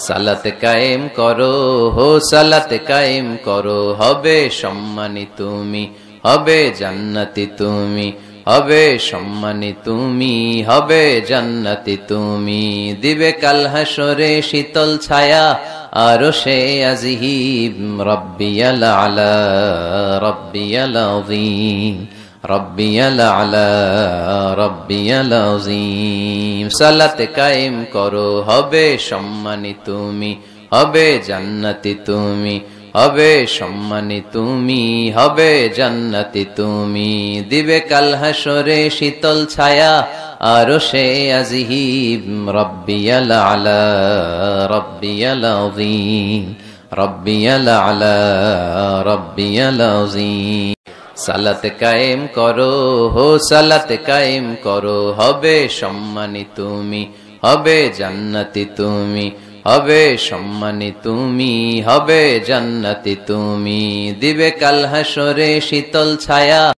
সালাত কায়েম করো হো সালাত কায়েম করো, হবে সম্মানী তুমি, হবে জান্নাতি তুমি, হবে সম্মানী তুমি, হবে জান্নাতি তুমি। দিবে কাল হাসরে শীতল ছায়া আরশে আজিম, রব্বিয়াল আলা রব্বিয়াল আযীম, রব্বিয়াল আলা রব্বিয়াল আযীম। সালাত কায়েম করো, হবে সম্মানী তুমি, হবে জান্নাতি তুমি, হবে সম্মানী তুমি, হবে জান্নাতি তুমি। দিবে কাল হাসরে শীতল ছায়া আরশে আজিম, রব্বিয়াল আলা রব্বিয়াল আযীম, রব্বিয়াল আলা রব্বিয়াল আযীম। সালাত কায়েম করো হো সালাত কায়েম করো, হবে সম্মানী তুমি, হবে জান্নাতি তুমি, হবে সম্মানী তুমি, হবে জান্নাতি তুমি। দিবে কাল হাসরে শীতল ছায়া